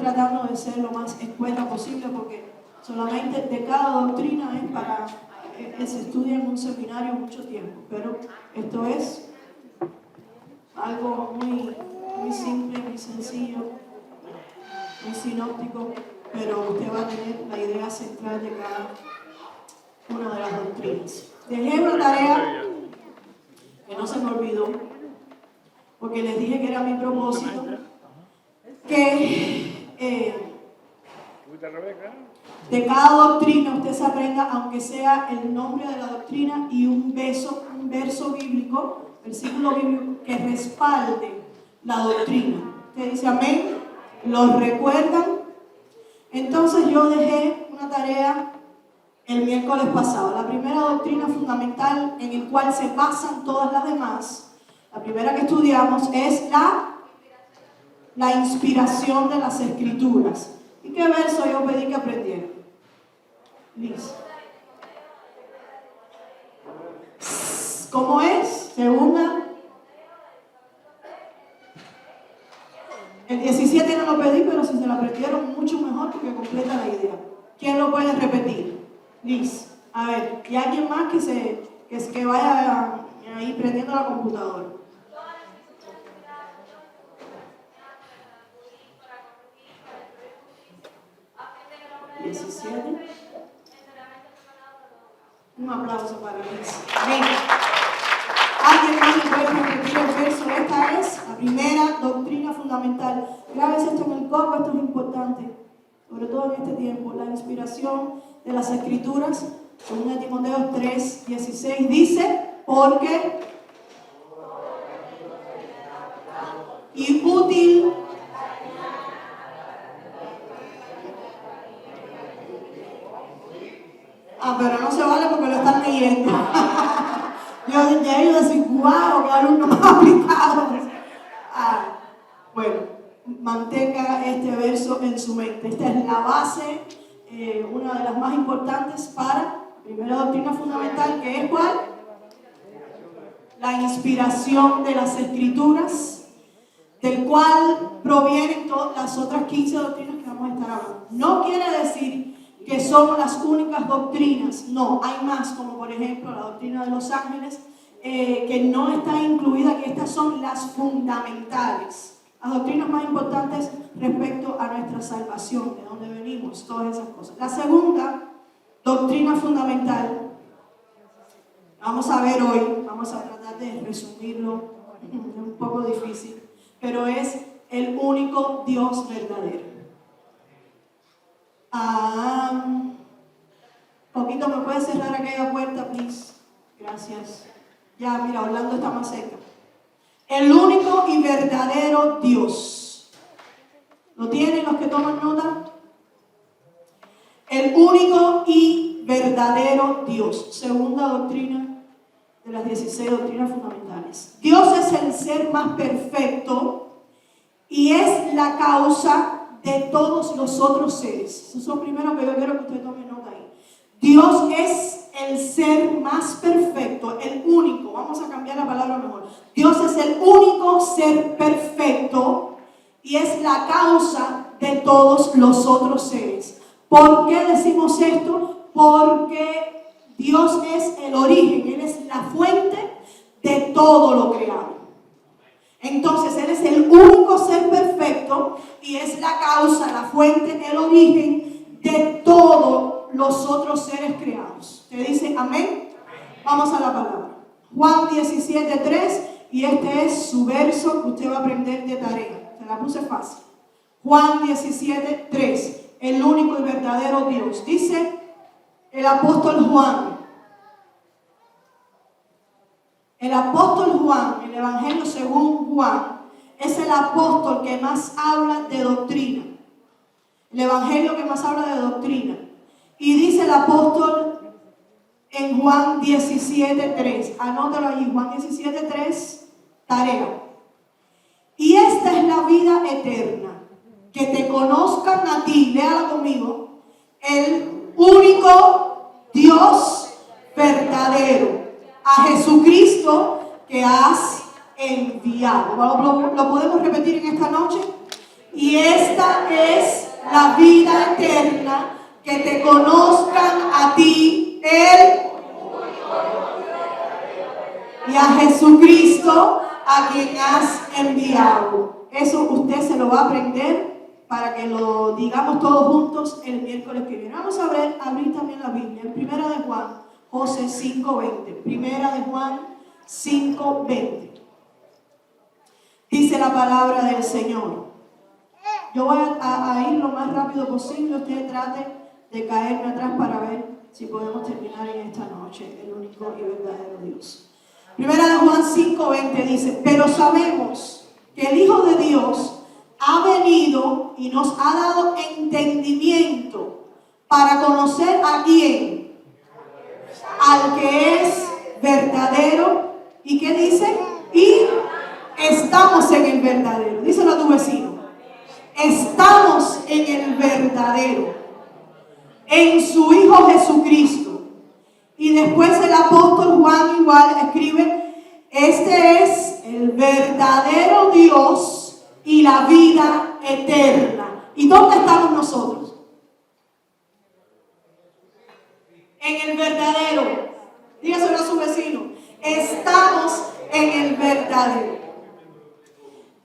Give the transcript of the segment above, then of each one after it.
tratando de ser lo más escueta posible porque solamente de cada doctrina es para se estudia en un seminario mucho tiempo, pero esto es algo muy simple, muy sencillo, muy sinóptico, pero usted va a tener la idea central de cada una de las doctrinas. Dejé una tarea que no se me olvidó, porque les dije que era mi propósito, que de cada doctrina usted se aprenda, aunque sea el nombre de la doctrina y un verso bíblico, versículo bíblico que respalde la doctrina. Usted dice amén, ¿lo recuerdan? Entonces yo dejé una tarea el miércoles pasado. La primera doctrina fundamental en el cual se basan todas las demás, la primera que estudiamos es la inspiración de las Escrituras. ¿Y qué verso yo pedí que aprendieran? Liz. ¿Cómo es? Segunda. El 17 no lo pedí, pero si se lo aprendieron mucho mejor porque completa la idea. ¿Quién lo puede repetir? Liz. A ver, ¿y alguien más que vaya ahí prendiendo la computadora? Un aplauso para Liz. Amén. ¿Alguien más me puede repetir el verso? Esta es la primera doctrina fundamental. Grábese esto en el coco, esto es importante, sobre todo en este tiempo. La inspiración de las Escrituras, según Timoteo 3:16, dice, porque y útil pero no se vale porque lo están leyendo. yo decía, wow, qué alumno más aplicado. Bueno, mantenga este verso en su mente. Esta es la base, una de las más importantes para la primera doctrina fundamental, que es ¿cuál? La inspiración de las Escrituras, del cual provienen todas las otras 15 doctrinas que vamos a estar hablando. No quiere decir que son las únicas doctrinas, no, hay más, como por ejemplo la doctrina de los ángeles, que no está incluida, que estas son las fundamentales, las doctrinas más importantes respecto a nuestra salvación, de dónde venimos, todas esas cosas. La segunda doctrina fundamental, vamos a ver hoy, vamos a tratar de resumirlo, es un poco difícil, pero es el único Dios verdadero. Poquito, ¿me puedes cerrar aquella puerta, please? Gracias. Ya, mira, Orlando está más cerca. El único y verdadero Dios. ¿Lo tienen los que toman nota? El único y verdadero Dios. Segunda doctrina de las 16 doctrinas fundamentales. Dios es el ser más perfecto y es la causa de todos los otros seres. Eso es lo primero que yo quiero que usted tome nota ahí. Dios es el ser más perfecto, el único, vamos a cambiar la palabra mejor. Dios es el único ser perfecto y es la causa de todos los otros seres. ¿Por qué decimos esto? Porque Dios es el origen, Él es la fuente de todo lo creado. Entonces, Él es el único ser perfecto y es la causa, la fuente, el origen de todos los otros seres creados. ¿Te dice amén? Vamos a la palabra. Juan 17:3, y este es su verso que usted va a aprender de tarea. Te la puse fácil. Juan 17:3, el único y verdadero Dios. Dice el apóstol Juan. El apóstol Juan, el Evangelio según Juan, es el apóstol que más habla de doctrina. El Evangelio que más habla de doctrina. Y dice el apóstol en Juan 17:3. Anótalo allí, Juan 17:3, tarea. Y esta es la vida eterna, que te conozcan a ti, léala conmigo, el único Dios verdadero, a Jesucristo que has enviado. ¿Lo podemos repetir en esta noche? Y esta es la vida eterna, que te conozcan a ti, Él, y a Jesucristo, a quien has enviado. Eso usted se lo va a aprender para que lo digamos todos juntos el miércoles que viene. Vamos a abrir también la Biblia en Primera de Juan, José 5:20. Primera de Juan 5:20. Dice la palabra del Señor. Yo voy a ir lo más rápido posible. Usted trate de caerme atrás para ver si podemos terminar en esta noche el único y verdadero Dios. Primera de Juan 5:20 dice: pero sabemos que el Hijo de Dios ha venido y nos ha dado entendimiento para conocer a quién, al que es verdadero. ¿Y qué dice? Y estamos en el verdadero. Díselo a tu vecino. Estamos en el verdadero, en su Hijo Jesucristo. Y después el apóstol Juan igual escribe: este es el verdadero Dios y la vida eterna. ¿Y dónde estamos nosotros? En el verdadero. Dígaselo a su vecino. Estamos en el verdadero.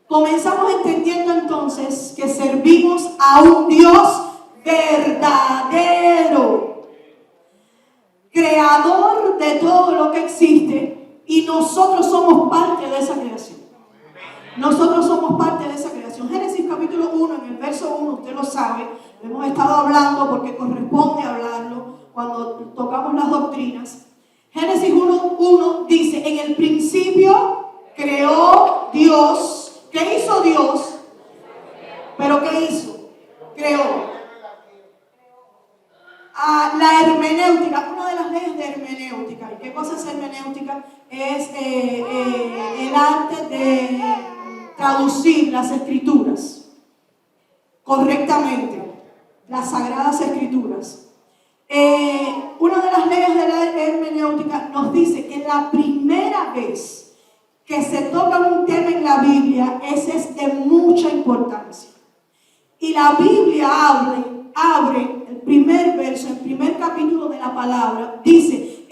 Comenzamos entendiendo entonces que servimos a un Dios verdadero, creador de todo lo que existe, y nosotros somos parte de esa creación. Nosotros somos parte de esa creación. Génesis capítulo 1, en el verso 1, usted lo sabe, lo hemos estado hablando porque corresponde hablarlo cuando tocamos las doctrinas. Génesis 1:1 dice: en el principio creó Dios. ¿Qué hizo Dios? ¿Pero qué hizo? Creó. La hermenéutica, una de las leyes de hermenéutica. ¿Y qué cosa es hermenéutica? Es el arte de traducir las escrituras correctamente, las sagradas escrituras. Una de las leyes de la hermenéutica nos dice que la primera vez que se toca un tema en la Biblia, ese es de mucha importancia. Y la Biblia abre el primer verso, el primer capítulo de la palabra, dice,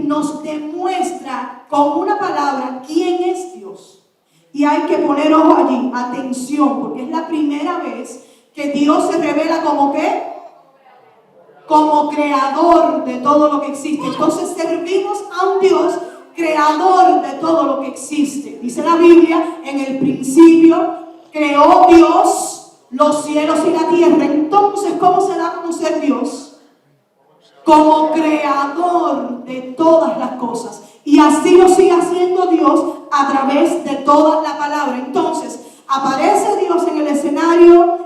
nos demuestra con una palabra quién es Dios. Y hay que poner ojo allí, atención, porque es la primera vez que Dios se revela como ¿qué? Como creador de todo lo que existe. Entonces servimos a un Dios creador de todo lo que existe. Dice la Biblia: en el principio creó Dios los cielos y la tierra. Entonces, ¿cómo se da a conocer Dios? Como creador de todas las cosas. Y así lo sigue haciendo Dios a través de toda la palabra. Entonces, aparece Dios en el escenario.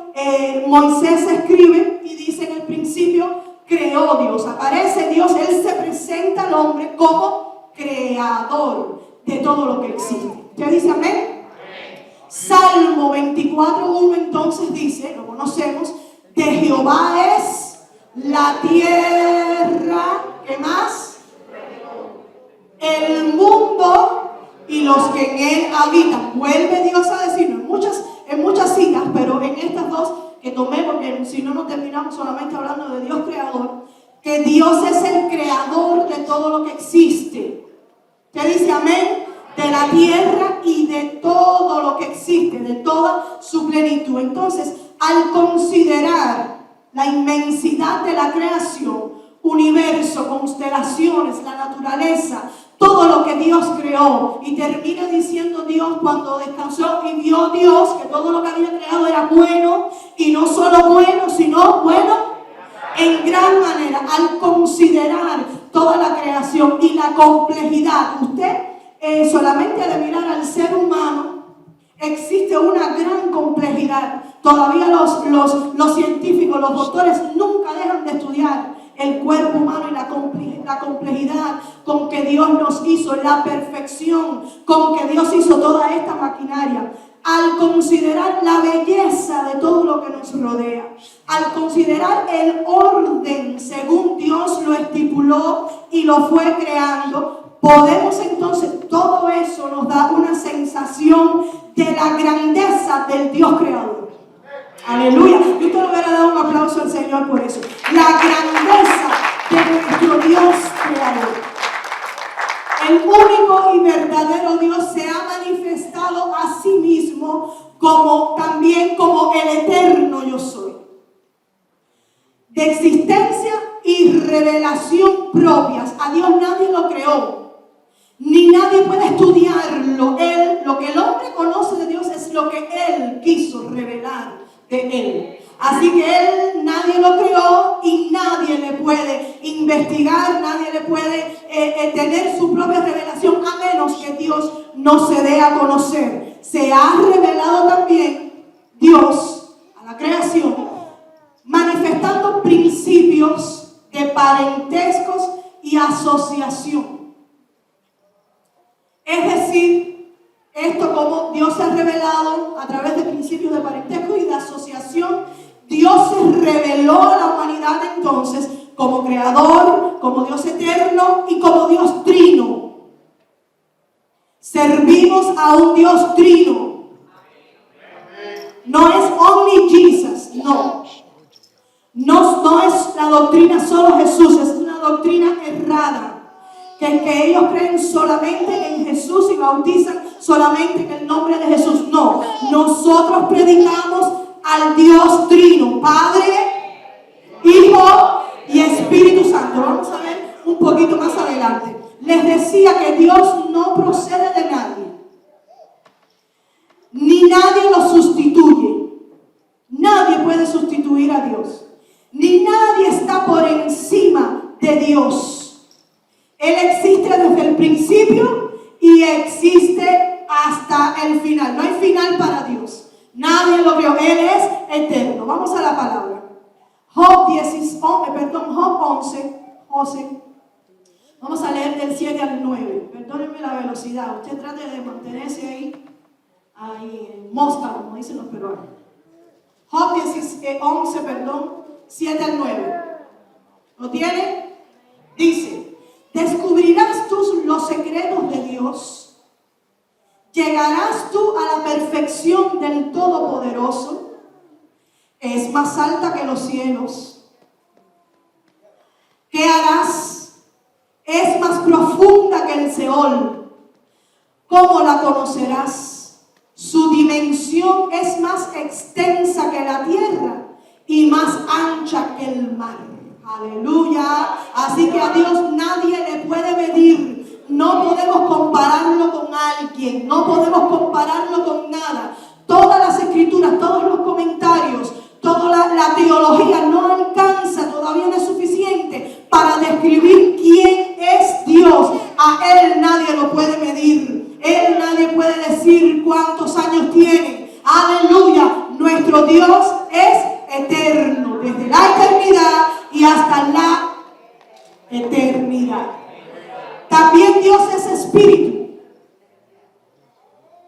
Moisés escribe y dice: en el principio creó Dios. Aparece Dios, Él se presenta al hombre como creador de todo lo que existe. ¿Usted dice amén? Salmo 24:1 entonces dice, lo conocemos: de Jehová es la tierra, ¿qué más? El mundo y los que en él habitan. Vuelve Dios a decirnos en muchas citas, pero en estas dos que tomé, porque si no, no terminamos solamente hablando de Dios creador, que Dios es el creador de todo lo que existe. ¿Usted dice amén? De la tierra y de todo lo que existe, de toda su plenitud. Entonces, al considerar la inmensidad de la creación, universo, constelaciones, la naturaleza, todo lo que Dios creó, y termina diciendo Dios cuando descansó y vio Dios que todo lo que había creado era bueno, y no solo bueno, sino bueno en gran manera. Al considerar toda la creación y la complejidad, usted solamente de mirar al ser humano, existe una gran complejidad. Todavía los científicos, los doctores nunca dejan de estudiar el cuerpo humano y la complejidad con que Dios nos hizo, la perfección con que Dios hizo toda esta maquinaria. Al considerar la belleza de todo lo que nos rodea, al considerar el orden según Dios lo estipuló y lo fue creando, podemos entonces, todo eso nos da una sensación de la grandeza del Dios creador. Aleluya. Yo te lo hubiera dado un aplauso al Señor por eso. La grandeza de nuestro Dios creador. El único y verdadero Dios se ha manifestado a sí mismo también como el eterno yo soy. De existencia y revelación propias. A Dios nadie lo creó. Ni nadie puede estudiarlo. Lo que el hombre conoce de Dios es lo que Él quiso revelar de Él. Así que nadie lo creó y nadie le puede investigar, nadie le puede tener su propia revelación a menos que Dios no se dé a conocer. Se ha revelado también Dios a la creación, manifestando principios de parentescos y asociación. Es decir, esto como Dios se ha revelado a través de principios de parentesco y de asociación, Dios se reveló a la humanidad entonces como creador, como Dios eterno y como Dios trino. Servimos a un Dios trino. No es Omni Jesus, no. No es la doctrina solo Jesús, es una doctrina errada. Que ellos creen solamente en Jesús y bautizan solamente en el nombre de Jesús. No, nosotros predicamos al Dios trino, Padre, Hijo y Espíritu Santo. Vamos a ver un poquito más adelante. Les decía que Dios no procede de nadie, ni nadie lo sustituye. Nadie puede sustituir a Dios, ni nadie está por encima de Dios. Él existe desde el principio y existe hasta el final. No hay final para Dios. Nadie lo vio. Él es eterno. Vamos a la palabra. Job 11. Vamos a leer del 7 al 9. Perdónenme la velocidad. Usted trate de mantenerse ahí en mosca, como dicen los peruanos. Job 11, 7 al 9. ¿Lo tiene? Dice: ¿descubrirás tú los secretos de Dios? ¿Llegarás tú a la perfección del Todopoderoso? Es más alta que los cielos. ¿Qué harás? Es más profunda que el Seol. ¿Cómo la conocerás? Su dimensión es más extensa que la tierra y más ancha que el mar. Aleluya. Así que a Dios nadie le puede medir. No podemos compararlo con alguien. No podemos compararlo con nada. Todas las escrituras, todos los comentarios, toda la teología no alcanza, todavía no es suficiente para describir quién es Dios. A Él nadie lo puede medir. Él nadie puede decir cuántos años tiene. Aleluya. Nuestro Dios es eterno, desde la eternidad y hasta la eternidad. También Dios es espíritu.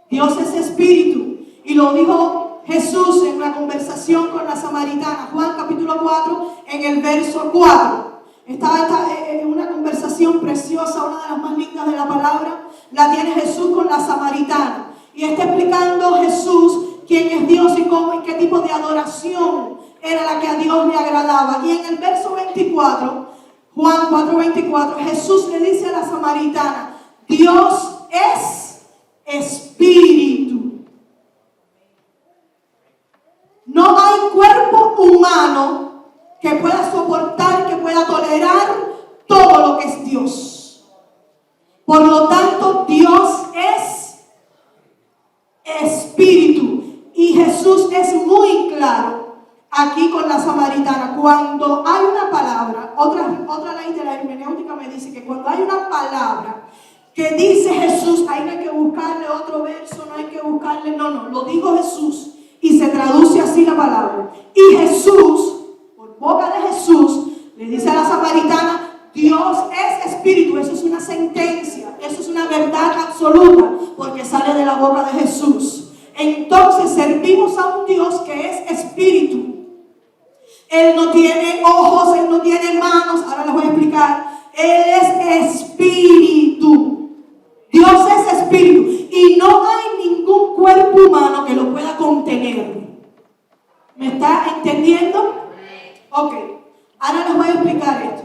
Dios es espíritu. Y lo dijo Jesús en una conversación con la samaritana. Juan capítulo 4, en el verso 4. Estaba en una conversación preciosa, una de las más lindas de la palabra. La tiene Jesús con la samaritana. Y está explicando Jesús quién es Dios y cómo y qué tipo de adoración era la que a Dios le agradaba. Y en el verso 24, Juan 4:24, Jesús le dice a la samaritana: Dios es espíritu. No hay cuerpo humano que pueda soportar, que pueda tolerar todo lo que es Dios. Por lo tanto, Dios es espíritu. Y Jesús es muy claro aquí con la samaritana. Cuando hay una palabra, otra ley de la hermenéutica me dice que cuando hay una palabra que dice Jesús, ahí no hay que buscarle otro verso, no hay que buscarle, no, lo dijo Jesús y se traduce así la palabra. Y Jesús, por boca de Jesús, le dice a la samaritana: Dios es espíritu. Eso es una sentencia, eso es una verdad absoluta, porque sale de la boca de Jesús. Entonces servimos a un Dios que es espíritu. Él no tiene ojos, Él no tiene manos. Ahora les voy a explicar. Él es espíritu. Dios es espíritu. Y no hay ningún cuerpo humano que lo pueda contener. ¿Me ¿Me está entendiendo? Ok, ahora les voy a explicar esto.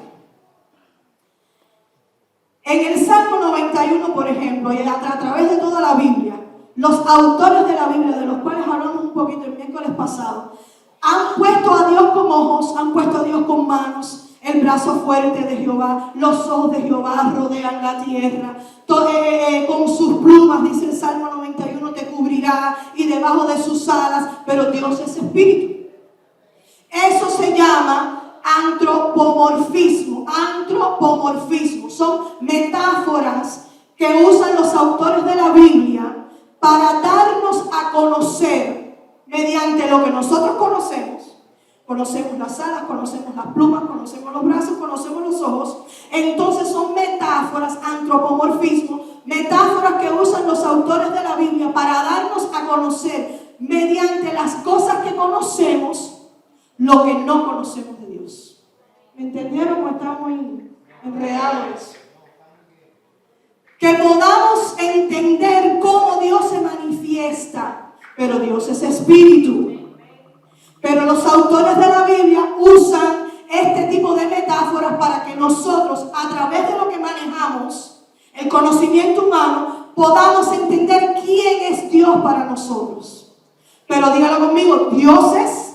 En el Salmo 91, por ejemplo, y a través de toda la Biblia, los autores de la Biblia, de los cuales hablamos un poquito el miércoles pasado, han puesto a Dios con ojos, han puesto a Dios con manos, el brazo fuerte de Jehová, los ojos de Jehová rodean la tierra, con sus plumas, dice el Salmo 91, te cubrirá y debajo de sus alas, pero Dios es espíritu. Eso se llama antropomorfismo. Antropomorfismo son metáforas que usan los autores de la Biblia para darnos a conocer mediante lo que nosotros conocemos. Conocemos las alas, conocemos las plumas, conocemos los brazos, conocemos los ojos. Entonces son metáforas, antropomorfismo, metáforas que usan los autores de la Biblia para darnos a conocer mediante las cosas que conocemos lo que no conocemos de Dios. ¿Me entendieron o están muy enredados? Que podamos entender cómo Dios se manifiesta. Pero Dios es espíritu. Pero los autores de la Biblia usan este tipo de metáforas para que nosotros, a través de lo que manejamos, el conocimiento humano, podamos entender quién es Dios para nosotros. Pero dígalo conmigo, Dios es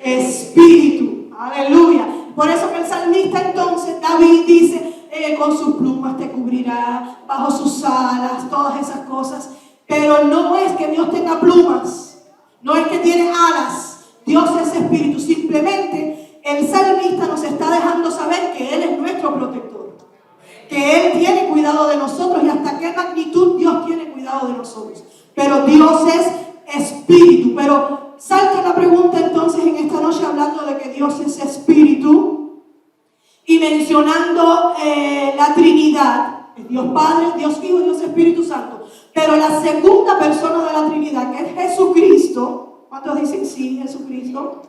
espíritu. Aleluya. Por eso que el salmista entonces, David dice, con sus plumas te cubrirá, bajo sus alas, todas esas cosas. Pero no es que Dios tenga plumas, no es que tiene alas. Dios es espíritu. Simplemente el salmista nos está dejando saber que Él es nuestro protector, que Él tiene cuidado de nosotros y hasta qué magnitud Dios tiene cuidado de nosotros. Pero Dios es espíritu. Pero salta la pregunta entonces en esta noche, hablando de que Dios es espíritu y mencionando la Trinidad, Dios Padre, Dios Hijo, Dios Espíritu Santo. Pero la segunda persona de la Trinidad, que es Jesucristo, ¿cuántos dicen sí, Jesucristo?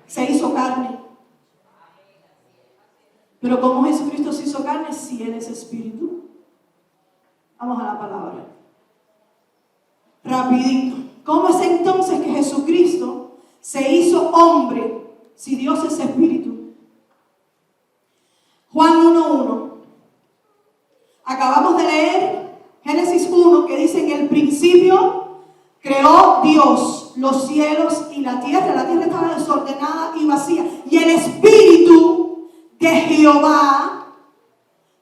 Se hizo carne. Pero ¿cómo Jesucristo se hizo carne si Él es espíritu? Vamos a la palabra. Rapidito. ¿Cómo es entonces que Jesucristo se hizo hombre si Dios es espíritu? Juan 1:1. Acabamos de leer Génesis 1, que dice: en el principio creó Dios los cielos y la tierra. La tierra estaba desordenada y vacía. Y el espíritu de Jehová,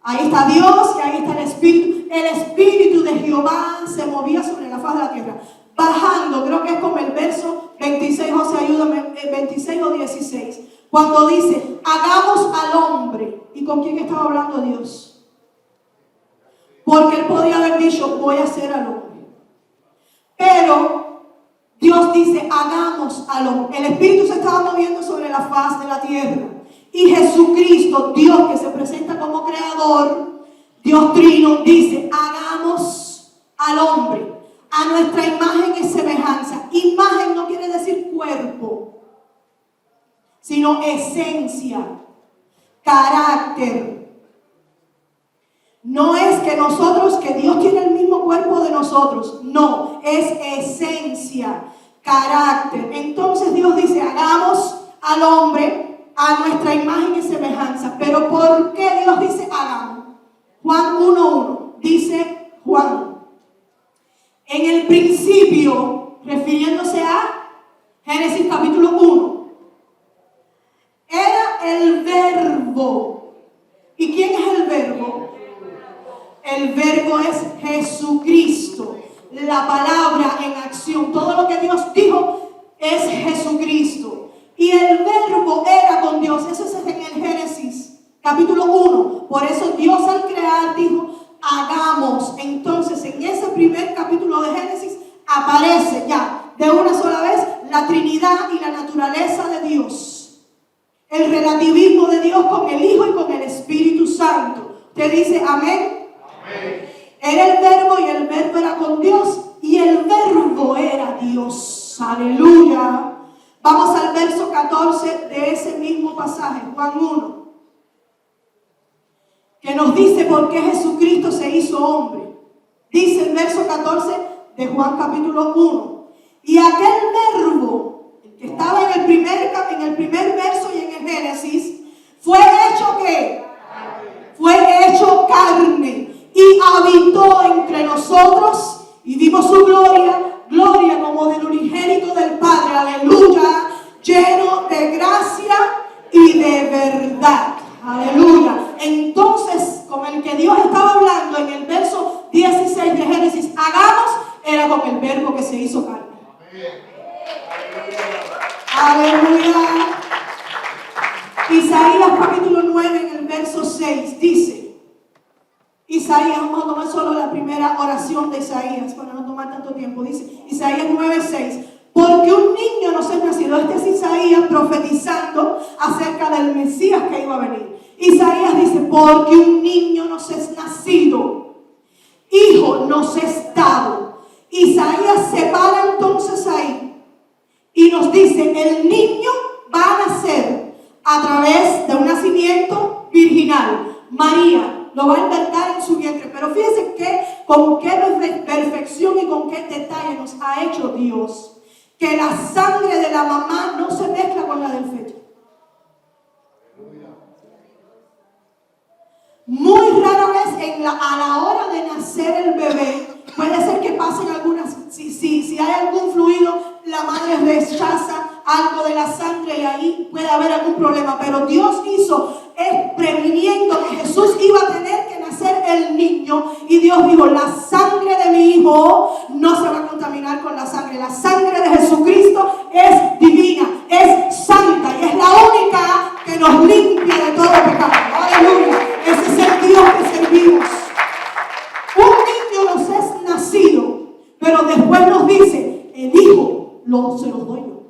ahí está Dios y ahí está el espíritu. El espíritu de Jehová se movía sobre la faz de la tierra. Bajando, creo que es como el verso 26, José, ayúdame, 26 o 16. Cuando dice, hagamos al hombre. ¿Y con quién estaba hablando Dios? Porque Él podía haber dicho, voy a hacer al hombre. Pero Dios dice, hagamos al hombre. El espíritu se estaba moviendo sobre la faz de la tierra. Y Jesucristo, Dios que se presenta como creador, Dios trino, dice, hagamos al hombre a nuestra imagen y semejanza. Imagen no quiere decir cuerpo, sino esencia, carácter. No es que nosotros, que Dios tiene el mismo cuerpo de nosotros. No, es esencia, carácter. Entonces Dios dice, hagamos al hombre a nuestra imagen y semejanza. Pero ¿por qué Dios dice hagamos? Juan 1:1 dice Juan, en el principio, refiriéndose a Génesis capítulo 1, era el verbo. ¿Y quién es el verbo? El verbo es Jesucristo, la palabra en acción. Todo lo que Dios dijo es Jesucristo. Y el verbo era con Dios. Eso es en el Génesis capítulo 1. Por eso Dios al crear dijo, hagamos. Entonces en ese primer capítulo de Génesis aparece ya de una sola vez la Trinidad y la naturaleza de Dios. El relativismo de Dios con el Hijo y con el Espíritu Santo. Usted dice amén. Era el verbo y el verbo era con Dios y el verbo era Dios. Aleluya. Vamos al verso 14 de ese mismo pasaje, Juan 1, que nos dice por qué Jesucristo se hizo hombre. Dice el verso 14 de Juan capítulo 1: y aquel verbo, el que estaba en aleluya, lleno de gracia y de verdad, aleluya. Entonces, con el que Dios estaba hablando en el verso 16 de Génesis, hagamos, era con el verbo que se hizo carne. Aleluya. Isaías capítulo 9 en el verso 6 dice, Isaías, vamos a tomar solo la primera oración de Isaías para no tomar tanto tiempo. Dice Isaías 9:6, porque un niño nos es nacido. Este es Isaías profetizando acerca del Mesías que iba a venir. Isaías dice, porque un niño nos es nacido, hijo nos es dado. Isaías se para entonces ahí y nos dice, el niño va a nacer a través de un nacimiento virginal. María lo va a inventar en su vientre. Pero fíjense con qué perfección y con qué detalle nos ha hecho Dios, que la sangre de la mamá no se mezcla con la del feto. Muy rara vez a la hora de nacer el bebé, puede ser que pasen algunas, si hay algún fluido, la madre rechaza algo de la sangre y ahí puede haber algún problema. Pero Dios hizo, previniendo que Jesús iba a tener que nacer el niño, y Dios dijo, la sangre de mi hijo no se va a contaminar con la sangre. La sangre de Jesucristo es divina, es santa y es la única que nos limpia de todo pecado. Aleluya. Ese es el Dios que servimos. Un niño nos es nacido, pero después nos dice, el hijo se los doy yo.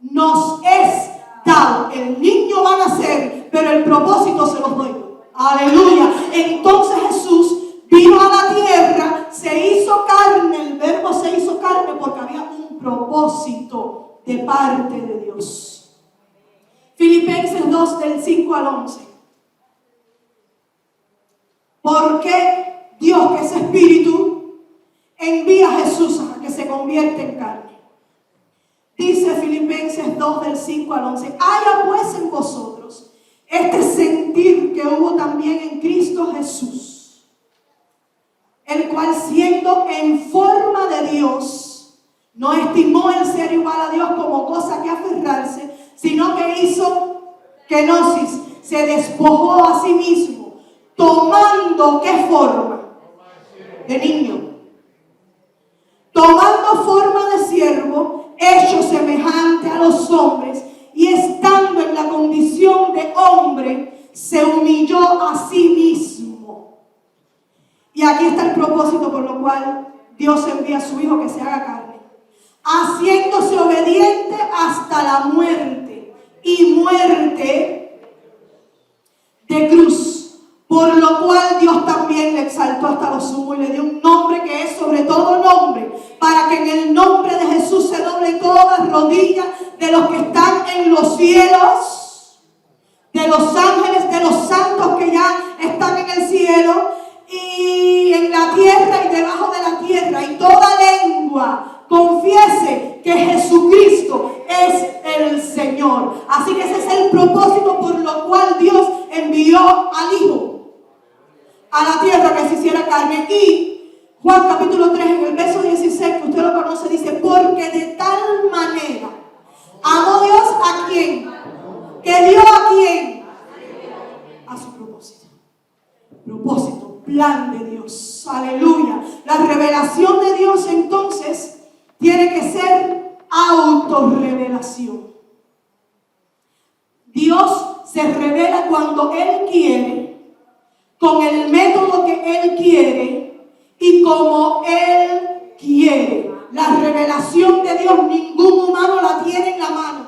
Nos es dado. El niño va a nacer, pero el propósito se los doy yo. Aleluya. Entonces Jesús vino a la tierra, se hizo carne. El verbo se hizo carne porque había un propósito de parte de Dios. Filipenses 2 del 5 al 11. Porque Dios, que es espíritu, envía a Jesús a que se convierta en carne. Dice Filipenses 2 del 5 al 11. Haya pues en vosotros este sentir que hubo también en Cristo Jesús, el cual siendo en forma de Dios, no estimó el ser igual a Dios como cosa que aferrarse, sino que hizo kenosis, se despojó a sí mismo, tomando ¿qué forma? De niño. Tomando forma de siervo, hecho semejante a los hombres, y estando en la condición de hombre, se humilló a sí mismo. Y aquí está el propósito por lo cual Dios envía a su Hijo que se haga carne. Haciéndose obediente hasta la muerte, y muerte de cruz. Por lo cual Dios también le exaltó hasta lo sumo y le dio un nombre que es sobre todo nombre, para que en el nombre de Jesús se doble toda rodilla de los que están en los cielos, de los ángeles, de los santos que ya están en el cielo, y en la tierra y debajo de la tierra, y toda lengua confiese que Jesucristo es el Señor. Así que ese es el propósito por lo cual Dios envió al Hijo a la tierra, que se hiciera carne. Y Juan capítulo 3 en el verso 16, que usted lo conoce, dice, porque de tal manera amó Dios a quién, que dio a quién, a su propósito, plan de Dios. Aleluya. La revelación de Dios entonces tiene que ser autorrevelación. Dios se revela cuando Él quiere, con el método que Él quiere y como Él quiere. La revelación de Dios ningún humano la tiene en la mano.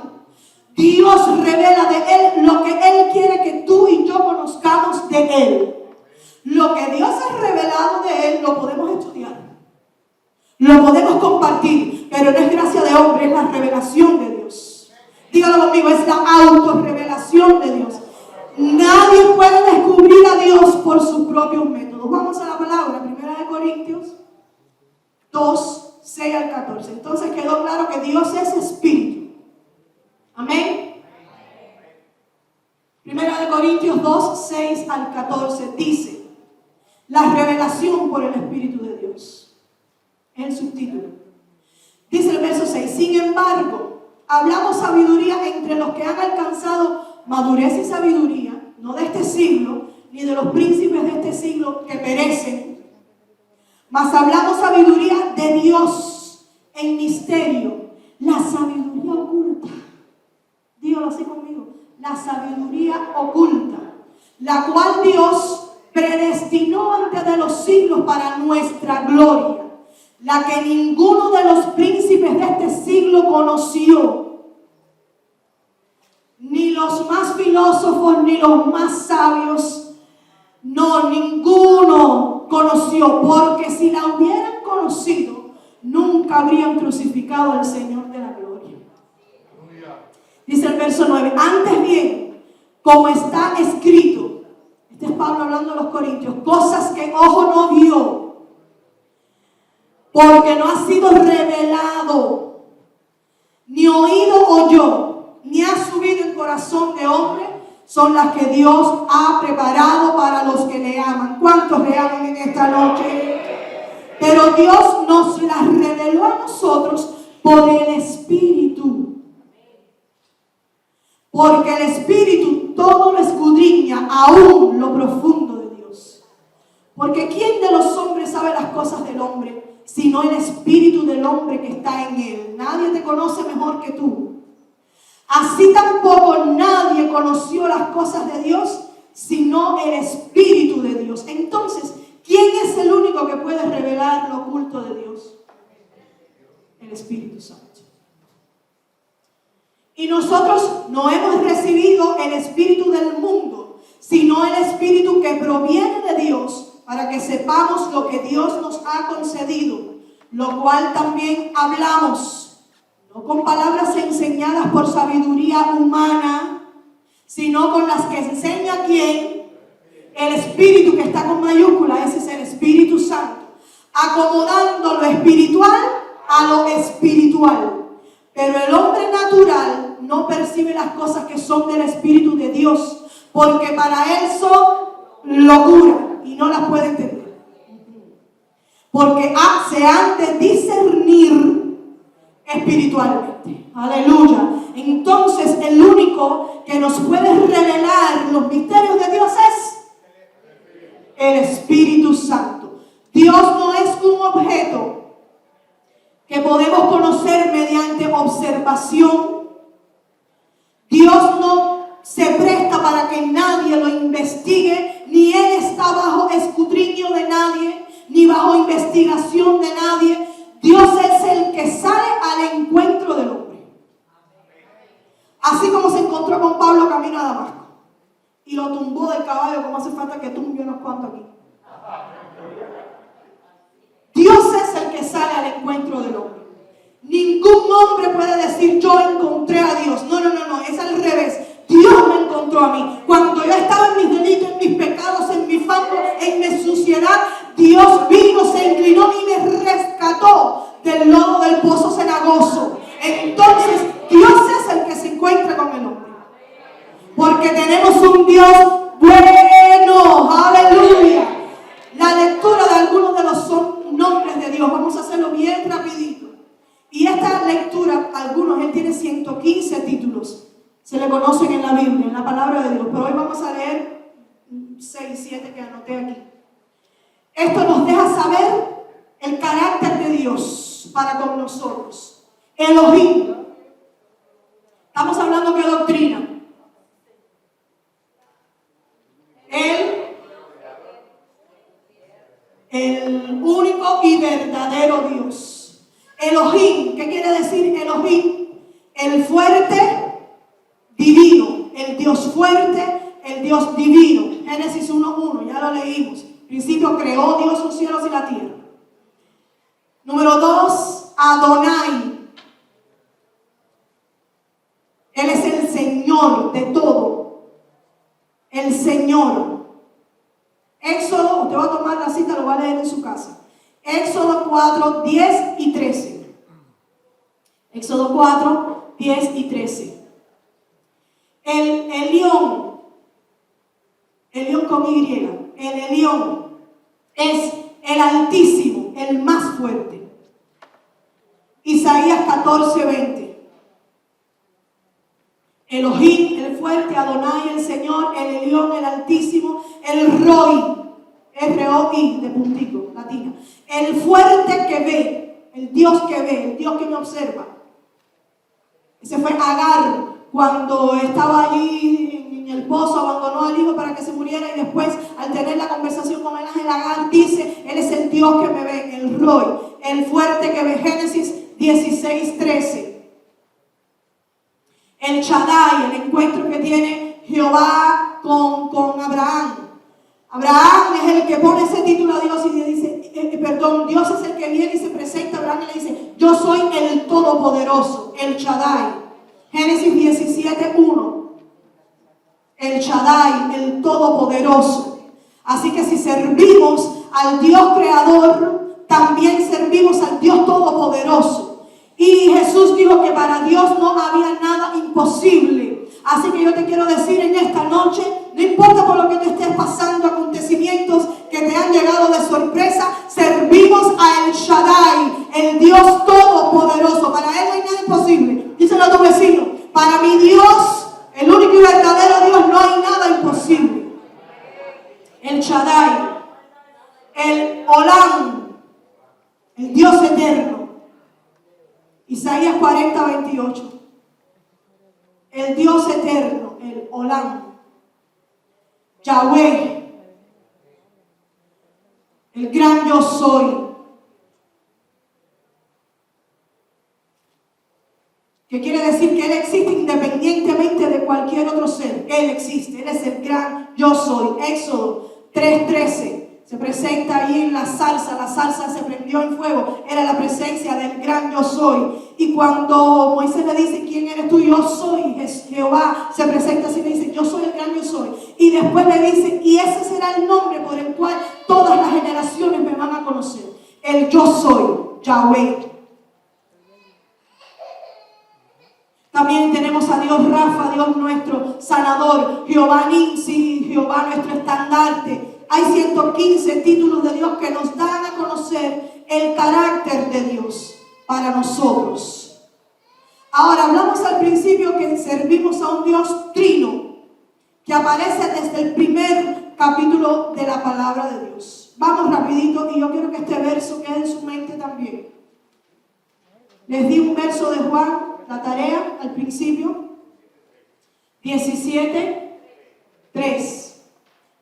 Dios revela de Él lo que Él quiere que tú y yo conozcamos de Él. Lo que Dios ha revelado de Él lo podemos estudiar, lo podemos compartir, pero no es gracia de hombre, es la revelación de Dios. Dígalo conmigo, es la autorrevelación de Dios. Nadie puede descubrir a Dios por sus propios métodos. Vamos a la palabra, 1 Corintios 2, 6 al 14. Entonces quedó claro que Dios es espíritu. Amén. 1 Corintios 2, 6 al 14 dice, la revelación por el Espíritu de Dios. El subtítulo. Dice el verso 6, sin embargo, hablamos sabiduría entre los que han alcanzado madurez y sabiduría, no de este siglo, ni de los príncipes de este siglo que perecen, mas hablamos sabiduría de Dios en misterio, la sabiduría oculta. Dígalo así conmigo, la sabiduría oculta, la cual Dios predestinó antes de los siglos para nuestra gloria, la que ninguno de los príncipes de este siglo conoció, ni los más filósofos, ni los más sabios, no, ninguno conoció, porque si la hubieran conocido, nunca habrían crucificado al Señor de la gloria. Dice el verso 9, antes bien, como está escrito, este es Pablo hablando a los corintios, cosas que ojo no vio, porque no ha sido revelado, ni oído oyó, ni ha subido en corazón de hombre, son las que Dios ha preparado para los que le aman. ¿Cuántos le aman en esta noche? Pero Dios nos las reveló a nosotros por el Espíritu. Porque el Espíritu todo lo escudriña, aún lo profundo de Dios. Porque ¿quién de los hombres sabe las cosas del hombre, sino el Espíritu del hombre que está en él? Nadie te conoce mejor que tú. Así tampoco nadie conoció las cosas de Dios, sino el Espíritu de Dios. Entonces, ¿quién es el único que puede revelar lo oculto de Dios? El Espíritu Santo. Y nosotros no hemos recibido el espíritu del mundo, sino el Espíritu que proviene de Dios, para que sepamos lo que Dios nos ha concedido, lo cual también hablamos, no con palabras enseñadas por sabiduría humana, sino con las que enseña ¿quién? El Espíritu, que está con mayúscula, ese es el Espíritu Santo, acomodando lo espiritual a lo espiritual. Pero el hombre natural no percibe las cosas que son del Espíritu de Dios, porque para él son locura y no las puede entender. Porque se han de discernir espiritualmente. Aleluya. Entonces el único que nos puede revelar los misterios de Dios es el Espíritu Santo. Dios no es un objeto que podemos conocer mediante observación. Dios no se presta para que nadie lo investigue, ni Él está bajo escudriño de nadie, ni bajo investigación de nadie. Dios es el que sale al encuentro del hombre. Así como se encontró con Pablo camino a Damasco y lo tumbó del caballo, como hace falta que tumbe unos cuantos aquí. Dios es el que sale al encuentro del hombre. Ningún hombre puede decir yo encontré a Dios. No, es al revés. Dios me encontró a mí. Cuando yo estaba en mis delitos, en mis pecados, en mi fango, en mi suciedad, Dios vino, se inclinó y me rescató del lodo del pozo cenagoso. Entonces Dios es el que se encuentra con el hombre, porque tenemos un Dios bueno. Aleluya. La lectura de algunos de los nombres de Dios, vamos a hacerlo bien rapidito. Y esta lectura, él tiene 115 títulos, se le conocen en la Biblia, en la palabra de Dios, pero hoy vamos a leer 6, 7 que anoté aquí. Esto nos deja saber el carácter de Dios para con nosotros. Elohim. Estamos hablando de doctrina. El único y verdadero Dios. Elohim, ¿qué quiere decir Elohim? El fuerte divino, el Dios fuerte, el Dios divino. Génesis 1:1, ya lo leímos. En principio creó Dios los cielos y la tierra. Número 2, Adonai. Él es el Señor de todo. El Señor. Éxodo, usted va a tomar la cita, lo va a leer en su casa. Éxodo 4, 10 y 13. Éxodo 4, 10 y 13. El Elión con Y, el Elión es el Altísimo, el más fuerte. Isaías 14:20. Elohim, el fuerte, Adonai, el Señor, el Elión, el Altísimo, el Roi, R-O-I, de puntico, latina. El fuerte que ve, el Dios que ve, el Dios que me observa. Ese fue Agar, cuando estaba allí en el pozo, abandonó al hijo para que se muriera, y después, al tener la conversación con el ángel, Agar dice: Él es el Dios que me ve, el Roi, el fuerte que ve. Génesis 16:13. El Shaddai, el encuentro que tiene Jehová con Abraham. Abraham es el que pone ese título a Dios y le dice, Dios es el que viene y se presenta a Abraham y le dice: yo soy el Todopoderoso, el Shaddai. Génesis 17:1. El Shaddai, el Todopoderoso. Así que si servimos al Dios Creador, también servimos al Dios Todopoderoso. Y Jesús dijo que para Dios no había nada imposible. Así que yo te quiero decir en esta noche, no importa por lo que te estés pasando, acontecimientos que te han llegado de sorpresa, servimos a El Shaddai, el Dios Todopoderoso. Para Él no hay nada imposible. Díselo a tu vecino: para mi Dios, el único y verdadero Dios, no hay nada imposible. El Shaddai, el Olam, el Dios eterno. Isaías 40:28. El Dios eterno, el Olam. Yahweh, el gran yo soy. Que quiere decir que Él existe independientemente de cualquier otro ser. Él existe, Él es el gran yo soy. Éxodo 3:13. Se presenta ahí en la salsa se prendió en fuego, era la presencia del gran yo soy. Y cuando Moisés le dice: ¿quién eres tú? Yo soy Jehová. Se presenta así y le dice: yo soy el gran yo soy. Y después le dice: y ese será el nombre por el cual todas las generaciones me van a conocer. El yo soy, Yahweh. También tenemos a Dios Rafa, Dios nuestro sanador, Jehová Ninsi, Jehová nuestro estandarte. Hay 115 títulos de Dios que nos dan a conocer el carácter de Dios para nosotros. Ahora, hablamos al principio que servimos a un Dios trino, que aparece desde el primer capítulo de la palabra de Dios. Vamos rapidito, y yo quiero que este verso quede en su mente también. Les di un verso de Juan, la tarea al principio, 17:3.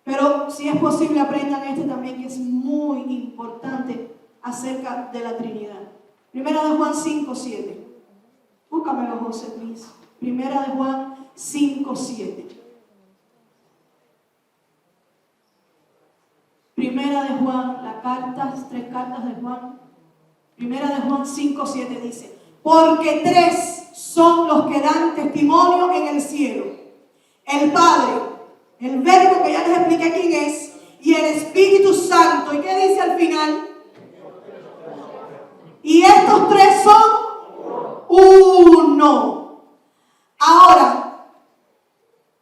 Pero si es posible, aprendan este también, que es muy importante acerca de la Trinidad. Primera de Juan 5:7. Búscamelo, José, please. Primera de Juan 5:7. Primera de Juan, tres cartas de Juan. Primera de Juan 5:7 dice: porque tres son los que dan testimonio en el cielo: el Padre, el Verbo, que ya les expliqué quién es, y el Espíritu Santo. ¿Y qué dice al final? Y estos tres son uno. Ahora,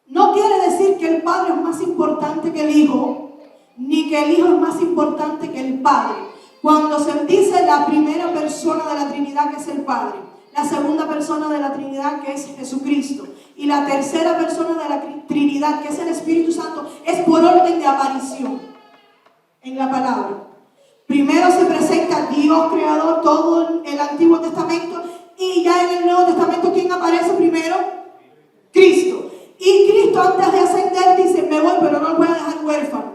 no quiere decir que el Padre es más importante que el Hijo, ni que el Hijo es más importante que el Padre. Cuando se dice la primera persona de la Trinidad, que es el Padre, la segunda persona de la Trinidad, que es Jesucristo, y la tercera persona de la Trinidad, que es el Espíritu Santo, es por orden de aparición en la palabra. Primero se presenta Dios creador, todo el Antiguo Testamento, y ya en el Nuevo Testamento, ¿quién aparece primero? Cristo. Y Cristo, antes de ascender, dice: me voy, pero no los voy a dejar huérfanos.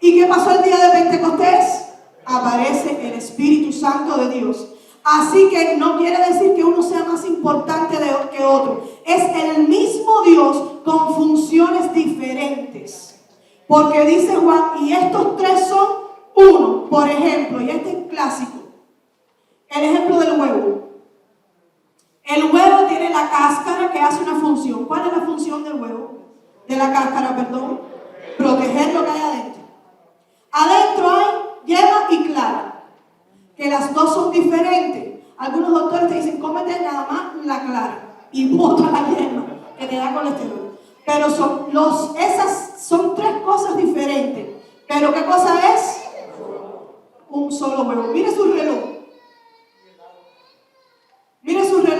¿Y qué pasó el día de Pentecostés? Aparece el Espíritu Santo de Dios. Así que no quiere decir que uno sea más importante que otro. Es el mismo Dios con funciones diferentes. Porque dice Juan: y estos tres son uno. Por ejemplo, y este es clásico, el ejemplo del huevo. El huevo tiene la cáscara que hace una función. ¿Cuál es la función del huevo? De la cáscara, perdón. Proteger lo que hay adentro. Adentro hay yema y clara, que las dos son diferentes. Algunos doctores te dicen: cómete nada más la clara y bota la yema, que te da colesterol. Pero esas son tres cosas diferentes. ¿Pero qué cosa es? Un solo huevo. Mire su reloj.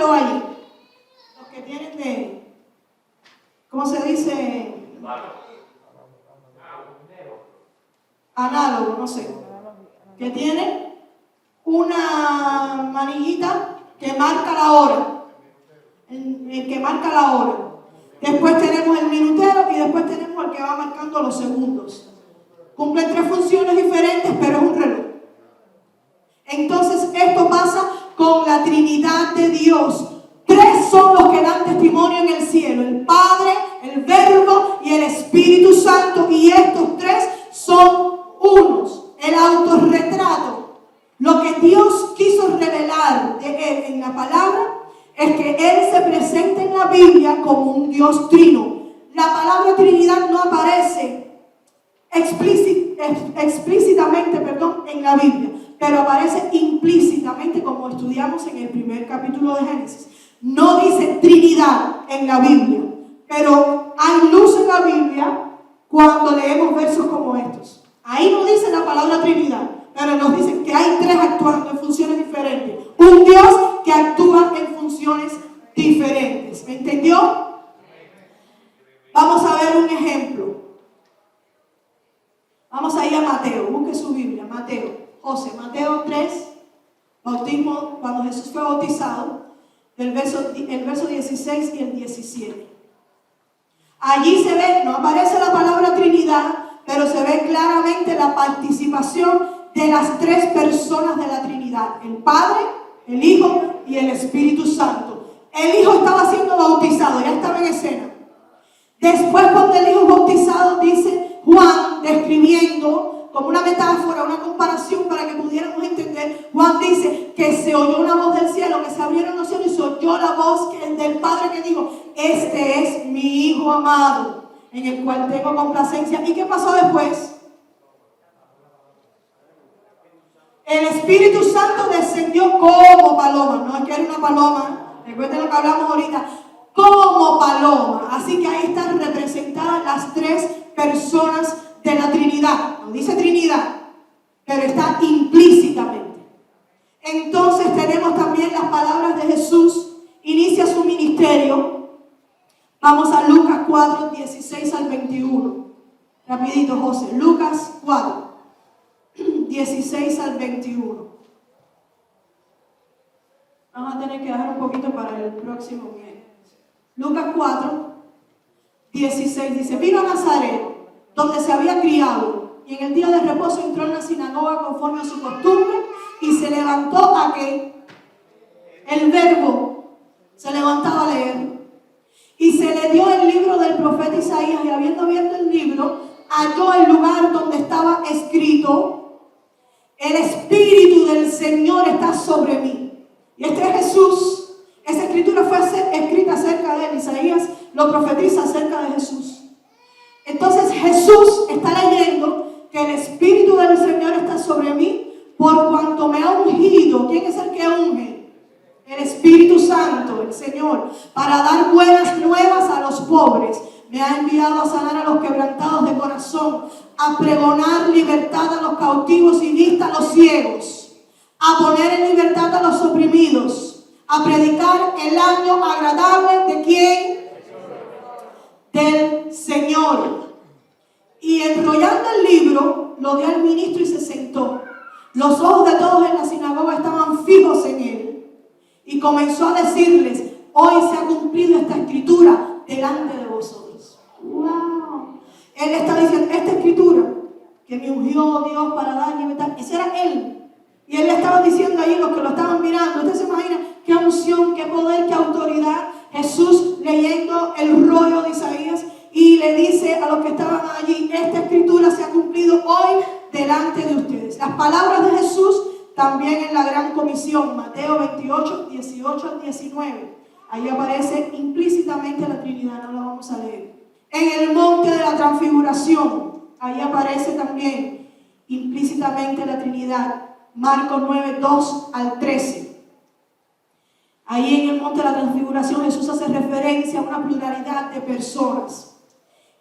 quedó allí? Los que tienen de, ¿cómo se dice? Análogo, no sé. Que tiene una manillita que marca la hora. El que marca la hora. Después tenemos el minutero y después tenemos el que va marcando los segundos. Cumplen 3 funciones diferentes, pero es un reloj. Entonces esto pasa con la Trinidad de Dios. 3 son los que dan testimonio en el cielo: el Padre, el Verbo y el Espíritu Santo. Y estos 3 son unos. El autorretrato, lo que Dios quiso revelar de Él en la palabra, es que Él se presenta en la Biblia como un Dios trino. La palabra Trinidad no aparece explícitamente en la Biblia, pero aparece implícitamente, como estudiamos en el primer capítulo de Génesis. No dice Trinidad en la Biblia, pero hay luz en la Biblia cuando leemos versos como estos. Ahí no dice la palabra Trinidad, pero nos dice que hay 3 actuando en funciones diferentes. Un Dios que actúa en funciones diferentes. ¿Me entendió? Vamos a ver un ejemplo. Vamos a ir a Mateo. Busque su Biblia. Mateo 3, bautismo, cuando Jesús fue bautizado, el verso 16 y el 17. Allí se ve, no aparece la palabra Trinidad, pero se ve claramente la participación de las 3 personas de la Trinidad: el Padre, el Hijo y el Espíritu Santo. El Hijo estaba siendo bautizado, ya estaba en escena. Después, cuando el Hijo es bautizado, dice Juan, describiendo como una metáfora, una comparación para que pudiéramos entender, Juan dice que se oyó una voz del cielo, que se abrieron los cielos y se oyó la voz del Padre que dijo: este es mi Hijo amado, en el cual tengo complacencia. ¿Y qué pasó después? El Espíritu Santo descendió como paloma. No es que era una paloma, recuerden lo que hablamos ahorita, como paloma. Así que ahí están representadas las 3 personas de la Trinidad. No dice Trinidad, pero está implícitamente. Entonces tenemos también las palabras de Jesús. Inicia su ministerio. Vamos a Lucas 4, 16 al 21. Rapidito, José. Lucas 4, 16 al 21. Vamos a tener que dejar un poquito para el próximo mes. Lucas 4, 16 dice: vino a Nazaret, donde se había criado, y en el día de reposo entró en la sinagoga conforme a su costumbre, y se levantó a que el Verbo se levantaba a leer. Y se le dio el libro del profeta Isaías, y habiendo abierto el libro, halló el lugar donde estaba escrito: el Espíritu del Señor está sobre mí. Y este es Jesús. Esa escritura fue escrita acerca de él. Isaías lo profetiza acerca de Jesús. Entonces Jesús está leyendo que el Espíritu del Señor está sobre mí por cuanto me ha ungido. ¿Quién es el que unge? El Espíritu Santo, el Señor, para dar buenas nuevas a los pobres. Me ha enviado a sanar a los quebrantados de corazón, a pregonar libertad a los cautivos y vista a los ciegos, a poner en libertad a los oprimidos, a predicar el año agradable ¿de quién? Del Señor. Y enrollando el libro, lo dio al ministro y se sentó. Los ojos de todos en la sinagoga estaban fijos en él. Y comenzó a decirles: hoy se ha cumplido esta escritura delante de vosotros. ¡Wow! Él está diciendo, esta escritura que me ungió Dios para dar libertad, ese era él. Y él le estaba diciendo ahí, los que lo estaban mirando, usted se imagina qué unción, qué poder, qué autoridad. Jesús leyendo el rollo de Isaías y le dice a los que estaban allí: esta escritura se ha cumplido hoy delante de ustedes. Las palabras de Jesús también en la gran comisión, Mateo 28, 18 al 19. Ahí aparece implícitamente la Trinidad, no la vamos a leer. En el monte de la transfiguración, ahí aparece también implícitamente la Trinidad. Marcos 9, 2 al 13. Ahí en el monte de la transfiguración Jesús hace referencia a una pluralidad de personas.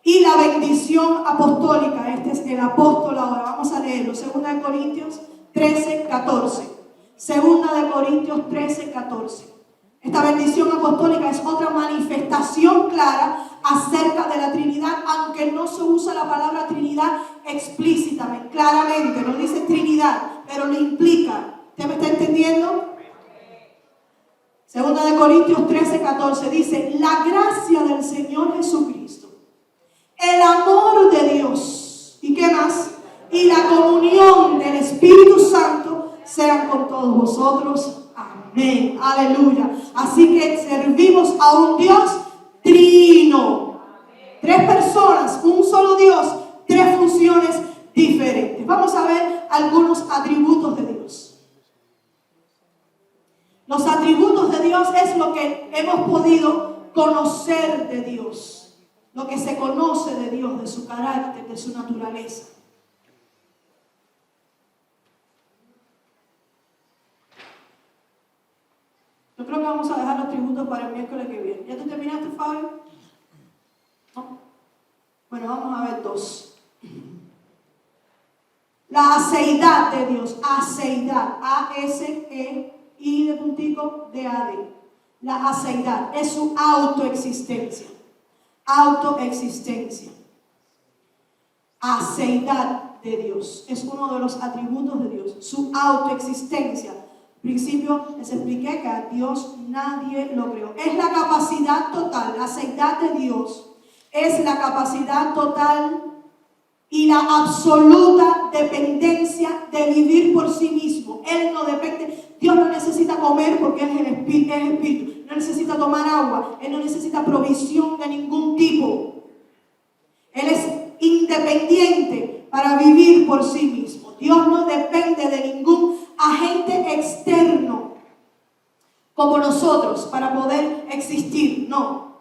Y la bendición apostólica, este es el apóstol ahora, vamos a leerlo, 2 Corintios 13, 14. 2 Corintios 13, 14. Esta bendición apostólica es otra manifestación clara acerca de la Trinidad, aunque no se usa la palabra Trinidad explícitamente, claramente, no dice Trinidad, pero lo implica. ¿Usted me está entendiendo? Segunda de Corintios 13:14 dice: la gracia del Señor Jesucristo, el amor de Dios, ¿y qué más? Y la comunión del Espíritu Santo sean con todos vosotros. Amén. Aleluya. Así que servimos a un Dios trino. Tres personas, un solo Dios, tres funciones diferentes. Vamos a ver algunos atributos de Dios. Los atributos de Dios es lo que hemos podido conocer de Dios, lo que se conoce de Dios, de su carácter, de su naturaleza. Yo creo que vamos a dejar los atributos para el miércoles que viene. ¿Ya tú terminaste, Fabio? ¿No? Bueno, vamos a ver dos. La aceidad de Dios, aceidad, A-S-E-I de puntico, D-A-D. La aceidad es su autoexistencia. Autoexistencia. Aceidad de Dios es uno de los atributos de Dios, su autoexistencia. Al principio les expliqué que a Dios nadie lo creó. Es la capacidad total, la aceidad de Dios es la capacidad total y la absoluta dependencia de vivir por sí mismo. Él no depende, Dios no necesita comer porque Él es el Espíritu, no necesita tomar agua, Él no necesita provisión de ningún tipo. Él es independiente para vivir por sí mismo. Dios no depende de ningún agente externo como nosotros para poder existir. No.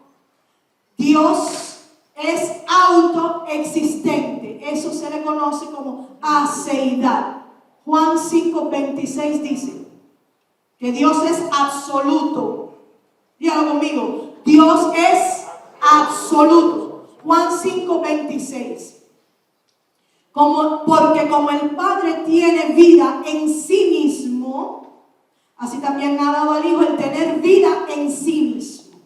Dios es autoexistente. Eso se le conoce como aceidad. Juan 5:26 dice que Dios es absoluto. Dígalo conmigo. Dios es absoluto. Juan 5:26. Porque como el Padre tiene vida en sí mismo, así también ha dado al Hijo el tener vida en sí mismo.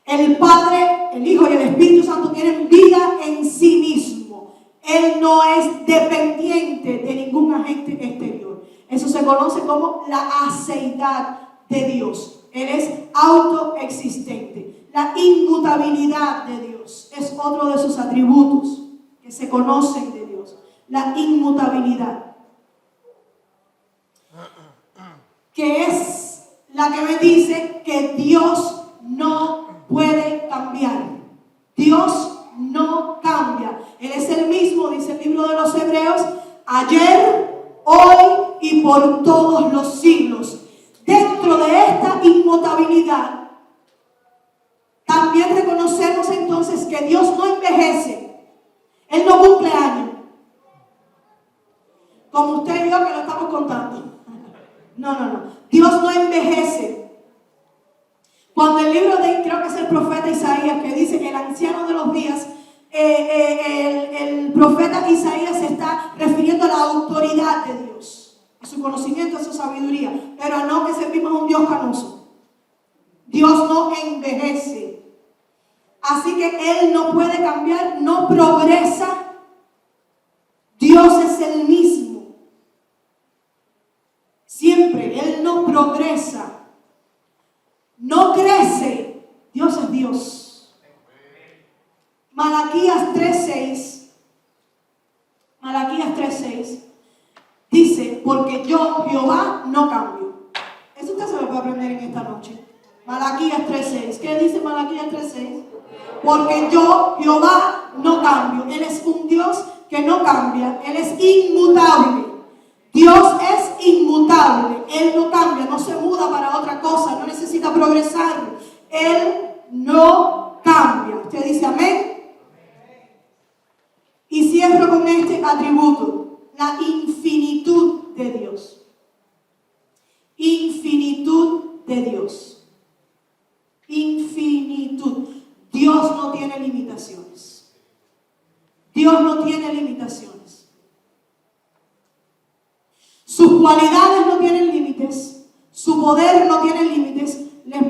El Padre, el Hijo y el Espíritu Santo tienen vida en sí mismo. Él no es dependiente de ningún agente exterior. Eso se conoce como la aceidad de Dios. Él es autoexistente. La inmutabilidad de Dios es otro de sus atributos que se conocen de Dios. La inmutabilidad, que es la que me dice que Dios no puede cambiar. Dios no cambia. Él es el mismo, dice el libro de los Hebreos, ayer, hoy y por todos los siglos. Dentro de esta inmutabilidad, también reconocemos entonces que Dios no envejece. Él no cumple años. Como usted y yo que lo estamos contando. No. Dios no envejece. Cuando el libro de, creo que es el profeta Isaías, que dice el anciano de los días, el profeta Isaías se está refiriendo a la autoridad de Dios, a su conocimiento, a su sabiduría, pero no que servimos a un Dios canoso. Dios no envejece. Así que Él no puede cambiar, no progresa. Dios es el mismo. Siempre, Él no progresa. No crece. Dios es Dios. Malaquías 3:6 dice, porque yo, Jehová, no cambio. Eso usted se lo puede aprender en esta noche. Malaquías 3:6. ¿Qué dice Malaquías 3:6? Porque yo, Jehová, no cambio. Él es un Dios que no cambia. Él es inmutable. Dios es inmutable. Él no cambia, no se muda para otra cosa, no necesita progresar. Él no cambia. ¿Usted dice amén? Y cierro con este atributo, la infinitud de Dios. Infinitud de Dios. Infinitud. Dios no tiene limitaciones. Dios no tiene limitaciones. Sus cualidades no tienen límites. Su poder no tiene límites. Les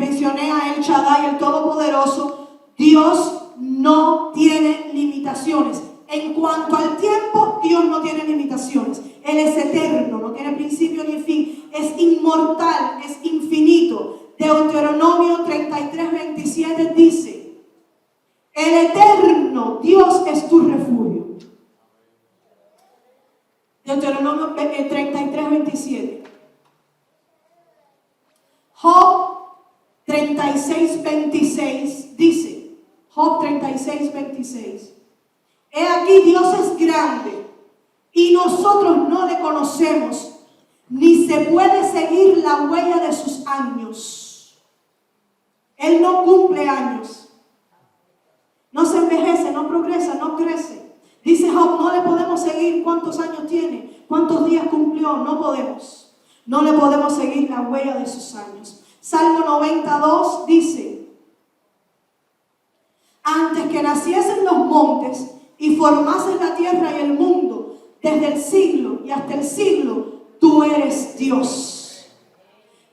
Shaddai, el Todopoderoso, Dios no tiene limitaciones. En cuanto al tiempo, Dios no tiene limitaciones. Él es eterno, no tiene principio ni fin. Es inmortal, es infinito. Deuteronomio 33:27 dice: el eterno Dios es tu refugio. Deuteronomio 33:27. Job 36:26 dice, Job 36:26, he aquí Dios es grande y nosotros no le conocemos, ni se puede seguir la huella de sus años. Él no cumple años, no se envejece, no progresa, no crece. Dice Job, no le podemos seguir cuántos años tiene, cuántos días cumplió, no podemos. No le podemos seguir la huella de sus años. Salmo 92 dice, antes que naciesen los montes y formasen la tierra y el mundo, desde el siglo y hasta el siglo, tú eres Dios.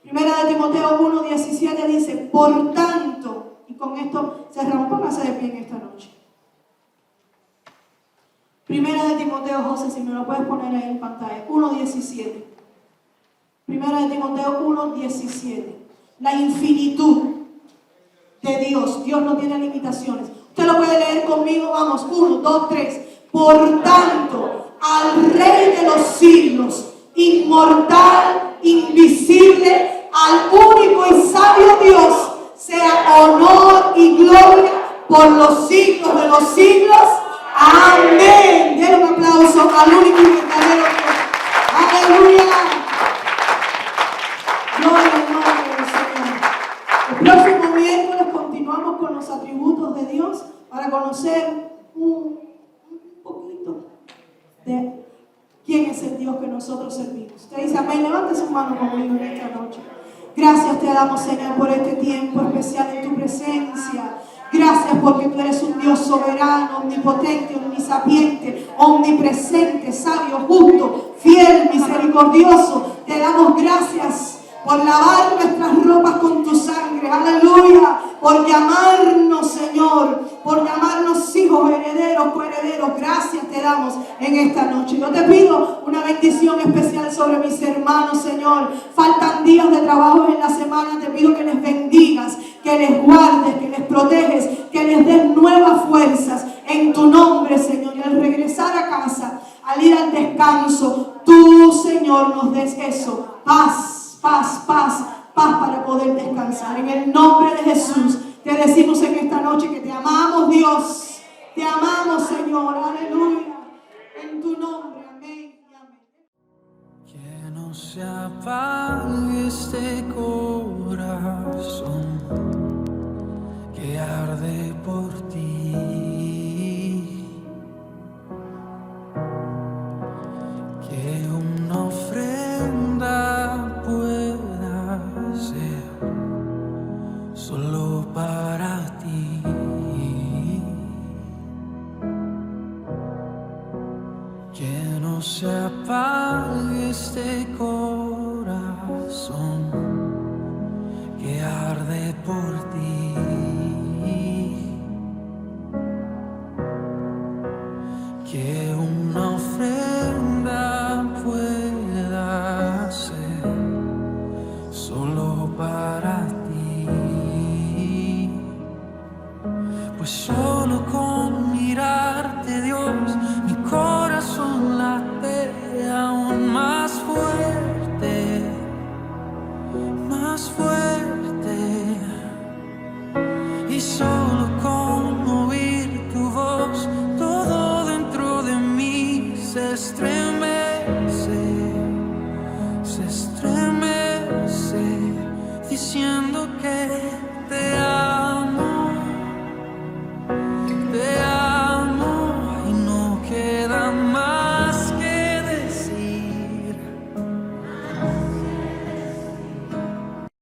Primera de Timoteo 1:17 dice, por tanto, y con esto cerramos, póngase de pie en esta noche. Primera de Timoteo, José, si me lo puedes poner ahí en pantalla, 1:17. Primera de Timoteo 1:17. La infinitud de Dios. Dios no tiene limitaciones. Usted lo puede leer conmigo. Vamos, 1, 2, 3. Por tanto, al Rey de los siglos, inmortal, invisible, al único y sabio Dios, sea honor y gloria por los siglos de los siglos. Amén. Den un aplauso al único y verdadero Dios. Aleluya. Gloria al nombre del Señor. El próximo miércoles continuamos con los atributos de Dios para conocer un poquito de quién es el Dios que nosotros servimos. Usted dice amén, levante su mano conmigo en esta noche. Gracias te damos, Señor, por este tiempo especial en tu presencia. Gracias porque tú eres un Dios soberano, omnipotente, omnisapiente, omnipresente, sabio, justo, fiel, misericordioso. Te damos gracias por lavar nuestras ropas con tu sangre, aleluya, por llamarnos, Señor, por llamarnos hijos, herederos, coherederos. Gracias te damos en esta noche. Yo te pido una bendición especial sobre mis hermanos, Señor. Faltan días de trabajo en la semana, te pido que les bendigas, que les guardes, que les proteges, que les des nuevas fuerzas en tu nombre, Señor. Y al regresar a casa, al ir al descanso, tú, Señor, nos des eso, paz. Paz, paz, paz para poder descansar. En el nombre de Jesús te decimos en esta noche que te amamos, Dios. Te amamos, Señor. Aleluya. En tu nombre. Amén y amén. Que no se apague este corazón que arde por ti. Que una ofrenda pueda ser solo para ti. Que no se apague este corazón que arde por ti. Que una ofrenda pueda ser solo para ti. Pues solo con mirarte, Dios, mi corazón late aún más fuerte, más fuerte. Y solo